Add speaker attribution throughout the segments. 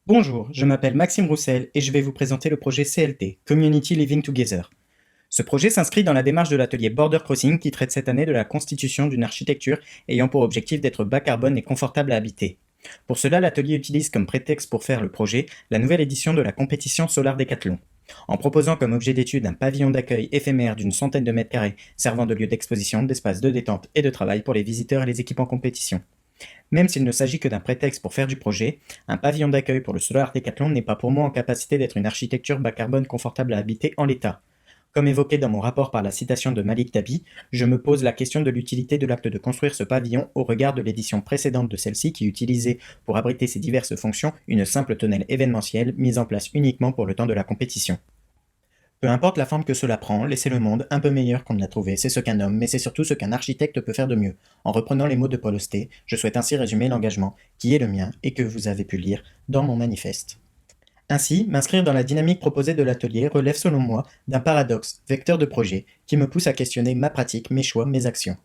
Speaker 1: Bonjour, je m'appelle Maxime Roussel et je vais vous présenter le projet CLT, Community Living Together. Ce projet s'inscrit dans la démarche de l'atelier Border Crossing qui traite cette année de la constitution d'une architecture ayant pour objectif d'être bas carbone et confortable à habiter. Pour cela, l'atelier utilise comme prétexte pour faire le projet la nouvelle édition de la compétition Solar Décathlon. En proposant comme objet d'étude un pavillon d'accueil éphémère d'une centaine de mètres carrés servant de lieu d'exposition, d'espace de détente et de travail pour les visiteurs et les équipes en compétition. Même s'il ne s'agit que d'un prétexte pour faire du projet, un pavillon d'accueil pour le Solar Decathlon n'est pas pour moi en capacité d'être une architecture bas carbone confortable à habiter en l'état. Comme évoqué dans mon rapport par la citation de Malik Dabi, je me pose la question de l'utilité de l'acte de construire ce pavillon au regard de l'édition précédente de celle-ci qui utilisait, pour abriter ses diverses fonctions, une simple tonnelle événementielle mise en place uniquement pour le temps de la compétition. Peu importe la forme que cela prend, laisser le monde un peu meilleur qu'on ne l'a trouvé, c'est ce qu'un homme, mais c'est surtout ce qu'un architecte peut faire de mieux. En reprenant les mots de Paul Auster, je souhaite ainsi résumer l'engagement qui est le mien et que vous avez pu lire dans mon manifeste. Ainsi, m'inscrire dans la dynamique proposée de l'atelier relève selon moi d'un paradoxe, vecteur de projet, qui me pousse à questionner ma pratique, mes choix, mes actions.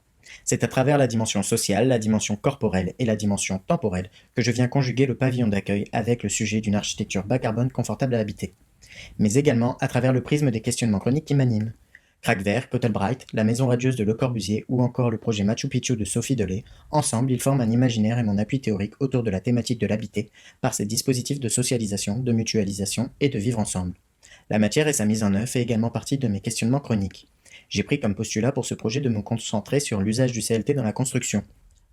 Speaker 1: C'est à travers la dimension sociale, la dimension corporelle et la dimension temporelle que je viens conjuguer le pavillon d'accueil avec le sujet d'une architecture bas carbone confortable à habiter, mais également à travers le prisme des questionnements chroniques qui m'animent. Kraftwerk, Pottelbright, la maison radieuse de Le Corbusier ou encore le projet Machu Picchu de Sophie Delay, ensemble ils forment un imaginaire et mon appui théorique autour de la thématique de l'habiter par ces dispositifs de socialisation, de mutualisation et de vivre ensemble. La matière et sa mise en œuvre fait également partie de mes questionnements chroniques. J'ai pris comme postulat pour ce projet de me concentrer sur l'usage du CLT dans la construction.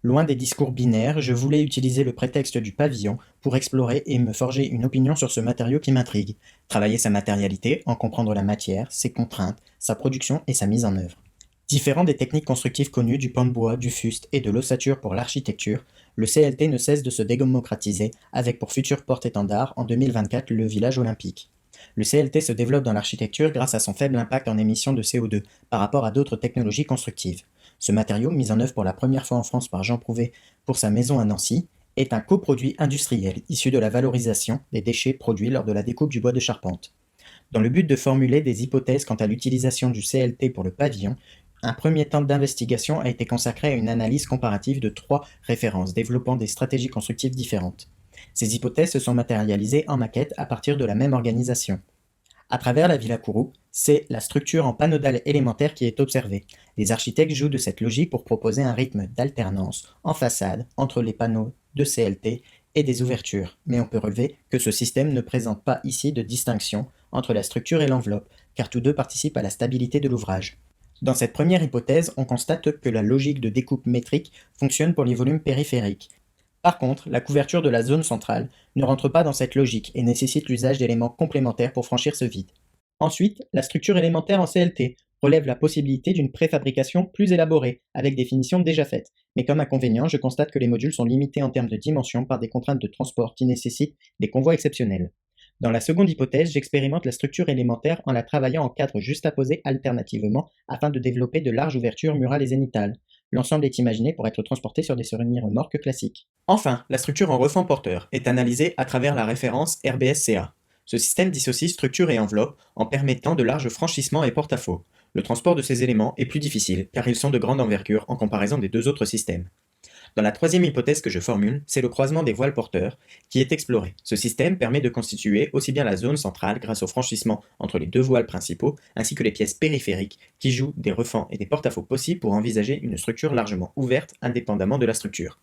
Speaker 1: Loin des discours binaires, je voulais utiliser le prétexte du pavillon pour explorer et me forger une opinion sur ce matériau qui m'intrigue, travailler sa matérialité, en comprendre la matière, ses contraintes, sa production et sa mise en œuvre. Différent des techniques constructives connues du pan de bois, du fuste et de l'ossature pour l'architecture, le CLT ne cesse de se démocratiser avec pour futur porte-étendard en 2024 le village olympique. Le CLT se développe dans l'architecture grâce à son faible impact en émissions de CO2 par rapport à d'autres technologies constructives. Ce matériau, mis en œuvre pour la première fois en France par Jean Prouvé pour sa maison à Nancy, est un coproduit industriel issu de la valorisation des déchets produits lors de la découpe du bois de charpente. Dans le but de formuler des hypothèses quant à l'utilisation du CLT pour le pavillon, un premier temps d'investigation a été consacré à une analyse comparative de 3 références développant des stratégies constructives différentes. Ces hypothèses se sont matérialisées en maquette à partir de la même organisation. À travers la Villa Kourou, c'est la structure en panneaux dalles élémentaires qui est observée. Les architectes jouent de cette logique pour proposer un rythme d'alternance en façade entre les panneaux de CLT et des ouvertures, mais on peut relever que ce système ne présente pas ici de distinction entre la structure et l'enveloppe, car tous deux participent à la stabilité de l'ouvrage. Dans cette première hypothèse, on constate que la logique de découpe métrique fonctionne pour les volumes périphériques. Par contre, la couverture de la zone centrale ne rentre pas dans cette logique et nécessite l'usage d'éléments complémentaires pour franchir ce vide. Ensuite, la structure élémentaire en CLT relève la possibilité d'une préfabrication plus élaborée, avec des finitions déjà faites. Mais comme inconvénient, je constate que les modules sont limités en termes de dimension par des contraintes de transport qui nécessitent des convois exceptionnels. Dans la seconde hypothèse, j'expérimente la structure élémentaire en la travaillant en cadre juxtaposé alternativement afin de développer de larges ouvertures murales et zénithales. L'ensemble est imaginé pour être transporté sur des semi-remorques classiques. Enfin, la structure en refend porteur est analysée à travers la référence RBSCA. Ce système dissocie structure et enveloppe en permettant de larges franchissements et porte-à-faux. Le transport de ces éléments est plus difficile car ils sont de grande envergure en comparaison des deux autres systèmes. Dans la troisième hypothèse que je formule, c'est le croisement des voiles porteurs qui est exploré. Ce système permet de constituer aussi bien la zone centrale grâce au franchissement entre les deux voiles principaux, ainsi que les pièces périphériques qui jouent des refends et des porte-à-faux possibles pour envisager une structure largement ouverte indépendamment de la structure.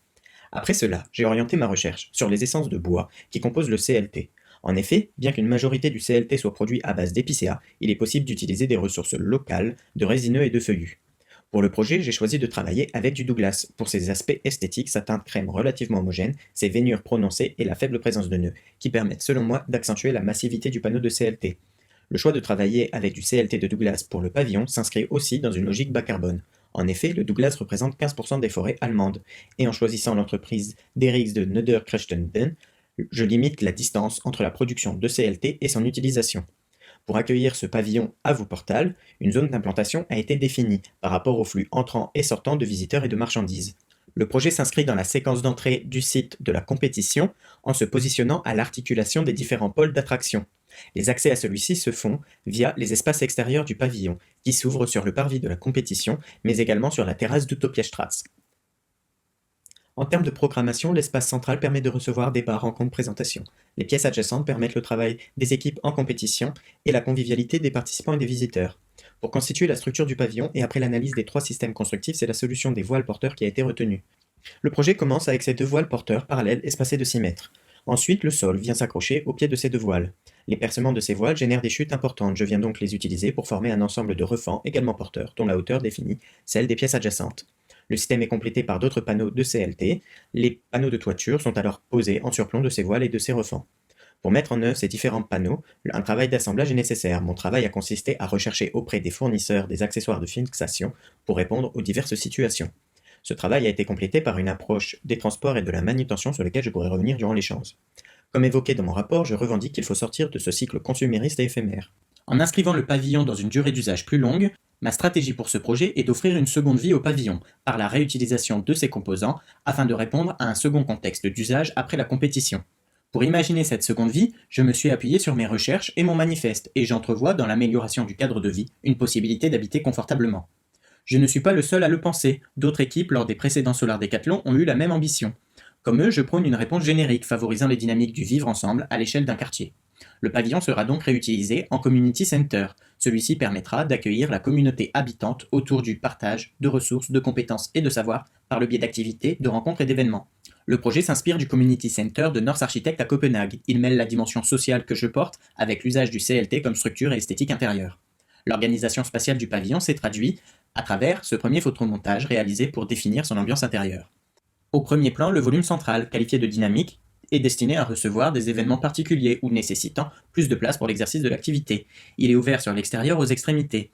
Speaker 1: Après cela, j'ai orienté ma recherche sur les essences de bois qui composent le CLT. En effet, bien qu'une majorité du CLT soit produit à base d'épicéa, il est possible d'utiliser des ressources locales, de résineux et de feuillus. Pour le projet, j'ai choisi de travailler avec du Douglas. Pour ses aspects esthétiques, sa teinte crème relativement homogène, ses veinures prononcées et la faible présence de nœuds, qui permettent selon moi d'accentuer la massivité du panneau de CLT. Le choix de travailler avec du CLT de Douglas pour le pavillon s'inscrit aussi dans une logique bas carbone. En effet, le Douglas représente 15% des forêts allemandes, et en choisissant l'entreprise d'Erichs de Niederkrechtenben, je limite la distance entre la production de CLT et son utilisation. Pour accueillir ce pavillon à Wuppertal, une zone d'implantation a été définie par rapport au flux entrant et sortant de visiteurs et de marchandises. Le projet s'inscrit dans la séquence d'entrée du site de la compétition en se positionnant à l'articulation des différents pôles d'attraction. Les accès à celui-ci se font via les espaces extérieurs du pavillon, qui s'ouvrent sur le parvis de la compétition, mais également sur la terrasse d'Utopiastraße. En termes de programmation, l'espace central permet de recevoir débats, rencontres, présentations. Les pièces adjacentes permettent le travail des équipes en compétition et la convivialité des participants et des visiteurs. Pour constituer la structure du pavillon et après l'analyse des 3 systèmes constructifs, c'est la solution des voiles porteurs qui a été retenue. Le projet commence avec ces 2 voiles porteurs parallèles espacées de 6 mètres. Ensuite, le sol vient s'accrocher au pied de ces 2 voiles. Les percements de ces voiles génèrent des chutes importantes. Je viens donc les utiliser pour former un ensemble de refends également porteurs, dont la hauteur définit celle des pièces adjacentes. Le système est complété par d'autres panneaux de CLT. Les panneaux de toiture sont alors posés en surplomb de ces voiles et de ces refends. Pour mettre en œuvre ces différents panneaux, un travail d'assemblage est nécessaire. Mon travail a consisté à rechercher auprès des fournisseurs des accessoires de fixation pour répondre aux diverses situations. Ce travail a été complété par une approche des transports et de la manutention sur lesquels je pourrai revenir durant l'échange. Comme évoqué dans mon rapport, je revendique qu'il faut sortir de ce cycle consumériste et éphémère. En inscrivant le pavillon dans une durée d'usage plus longue, ma stratégie pour ce projet est d'offrir une seconde vie au pavillon, par la réutilisation de ses composants, afin de répondre à un second contexte d'usage après la compétition. Pour imaginer cette seconde vie, je me suis appuyé sur mes recherches et mon manifeste, et j'entrevois dans l'amélioration du cadre de vie une possibilité d'habiter confortablement. Je ne suis pas le seul à le penser, d'autres équipes lors des précédents Solar Décathlon ont eu la même ambition. Comme eux, je prône une réponse générique favorisant les dynamiques du vivre ensemble à l'échelle d'un quartier. Le pavillon sera donc réutilisé en Community Center. Celui-ci permettra d'accueillir la communauté habitante autour du partage de ressources, de compétences et de savoirs par le biais d'activités, de rencontres et d'événements. Le projet s'inspire du Community Center de North Architect à Copenhague. Il mêle la dimension sociale que je porte avec l'usage du CLT comme structure et esthétique intérieure. L'organisation spatiale du pavillon s'est traduite à travers ce premier photomontage réalisé pour définir son ambiance intérieure. Au premier plan, le volume central, qualifié de dynamique, est destiné à recevoir des événements particuliers ou nécessitant plus de place pour l'exercice de l'activité. Il est ouvert sur l'extérieur aux extrémités.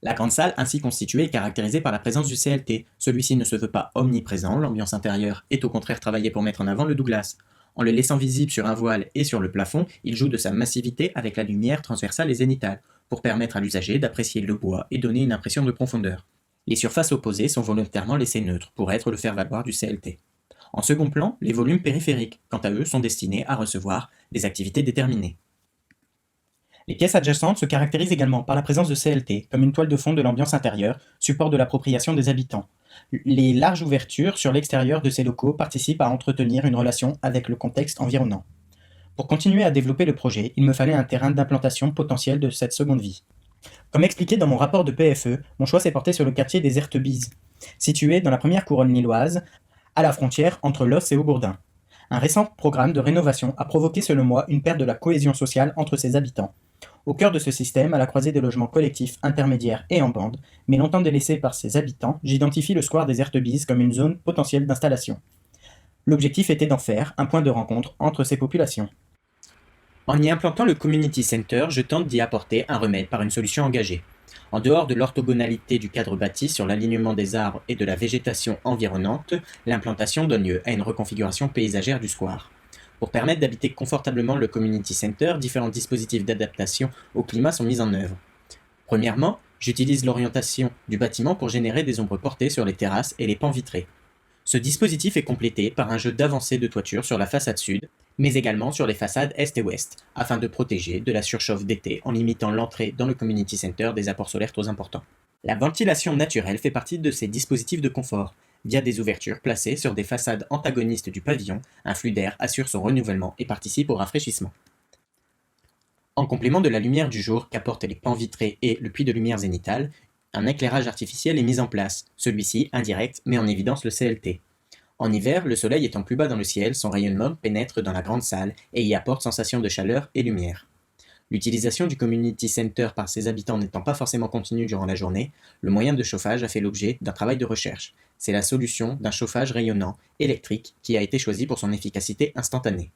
Speaker 1: La grande salle ainsi constituée est caractérisée par la présence du CLT. Celui-ci ne se veut pas omniprésent, l'ambiance intérieure est au contraire travaillée pour mettre en avant le Douglas. En le laissant visible sur un voile et sur le plafond, il joue de sa massivité avec la lumière transversale et zénithale, pour permettre à l'usager d'apprécier le bois et donner une impression de profondeur. Les surfaces opposées sont volontairement laissées neutres pour être le faire-valoir du CLT. En second plan, les volumes périphériques, quant à eux, sont destinés à recevoir des activités déterminées. Les pièces adjacentes se caractérisent également par la présence de CLT, comme une toile de fond de l'ambiance intérieure, support de l'appropriation des habitants. Les larges ouvertures sur l'extérieur de ces locaux participent à entretenir une relation avec le contexte environnant. Pour continuer à développer le projet, il me fallait un terrain d'implantation potentiel de cette seconde vie. Comme expliqué dans mon rapport de PFE, mon choix s'est porté sur le quartier des Ertebies, situé dans la première couronne lilloise, à la frontière entre Los et Aubourdin. Un récent programme de rénovation a provoqué selon moi une perte de la cohésion sociale entre ses habitants. Au cœur de ce système, à la croisée des logements collectifs, intermédiaires et en bande, mais longtemps délaissés par ses habitants, j'identifie le square des Ertebies comme une zone potentielle d'installation. L'objectif était d'en faire un point de rencontre entre ces populations. En y implantant le Community Center, je tente d'y apporter un remède par une solution engagée. En dehors de l'orthogonalité du cadre bâti sur l'alignement des arbres et de la végétation environnante, l'implantation donne lieu à une reconfiguration paysagère du square. Pour permettre d'habiter confortablement le Community Center, différents dispositifs d'adaptation au climat sont mis en œuvre. Premièrement, j'utilise l'orientation du bâtiment pour générer des ombres portées sur les terrasses et les pans vitrés. Ce dispositif est complété par un jeu d'avancées de toiture sur la façade sud, mais également sur les façades est et ouest, afin de protéger de la surchauffe d'été en limitant l'entrée dans le Community Center des apports solaires trop importants. La ventilation naturelle fait partie de ces dispositifs de confort. Via des ouvertures placées sur des façades antagonistes du pavillon, un flux d'air assure son renouvellement et participe au rafraîchissement. En complément de la lumière du jour qu'apportent les pans vitrés et le puits de lumière zénithale, un éclairage artificiel est mis en place. Celui-ci, indirect, met en évidence le CLT. En hiver, le soleil étant plus bas dans le ciel, son rayonnement pénètre dans la grande salle et y apporte sensation de chaleur et lumière. L'utilisation du Community Center par ses habitants n'étant pas forcément continue durant la journée, le moyen de chauffage a fait l'objet d'un travail de recherche. C'est la solution d'un chauffage rayonnant, électrique, qui a été choisie pour son efficacité instantanée.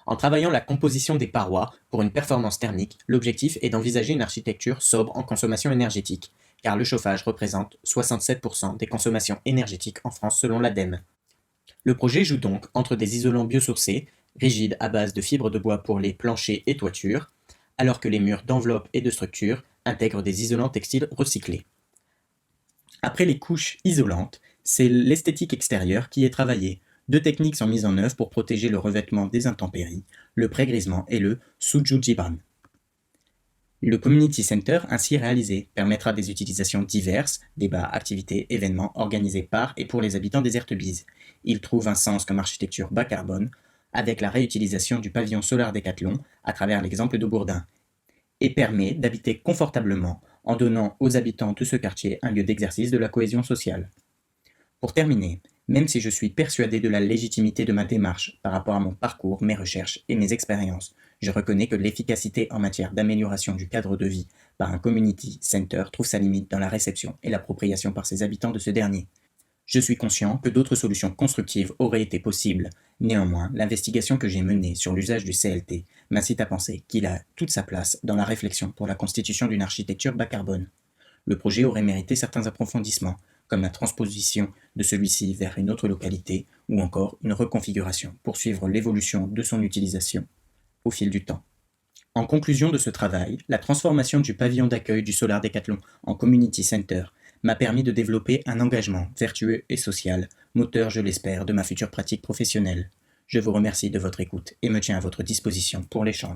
Speaker 1: En travaillant la composition des parois pour une performance thermique, l'objectif est d'envisager une architecture sobre en consommation énergétique, car le chauffage représente 67% des consommations énergétiques en France selon l'ADEME. Le projet joue donc entre des isolants biosourcés, rigides à base de fibres de bois pour les planchers et toitures, alors que les murs d'enveloppe et de structure intègrent des isolants textiles recyclés. Après les couches isolantes, c'est l'esthétique extérieure qui est travaillée. 2 techniques sont mises en œuvre pour protéger le revêtement des intempéries, le pré-grisement et le Sujujibran. Le Community Center ainsi réalisé permettra des utilisations diverses, débats, activités, événements organisés par et pour les habitants des Heurtebise. Il trouve un sens comme architecture bas carbone, avec la réutilisation du pavillon Solar Décathlon à travers l'exemple de Bourdin, et permet d'habiter confortablement en donnant aux habitants de ce quartier un lieu d'exercice de la cohésion sociale. Pour terminer, même si je suis persuadé de la légitimité de ma démarche par rapport à mon parcours, mes recherches et mes expériences, je reconnais que l'efficacité en matière d'amélioration du cadre de vie par un community center trouve sa limite dans la réception et l'appropriation par ses habitants de ce dernier. Je suis conscient que d'autres solutions constructives auraient été possibles. Néanmoins, l'investigation que j'ai menée sur l'usage du CLT m'incite à penser qu'il a toute sa place dans la réflexion pour la constitution d'une architecture bas carbone. Le projet aurait mérité certains approfondissements, comme la transposition de celui-ci vers une autre localité ou encore une reconfiguration pour suivre l'évolution de son utilisation au fil du temps. En conclusion de ce travail, la transformation du pavillon d'accueil du Solar Décathlon en Community Center m'a permis de développer un engagement vertueux et social, moteur, je l'espère, de ma future pratique professionnelle. Je vous remercie de votre écoute et me tiens à votre disposition pour l'échange.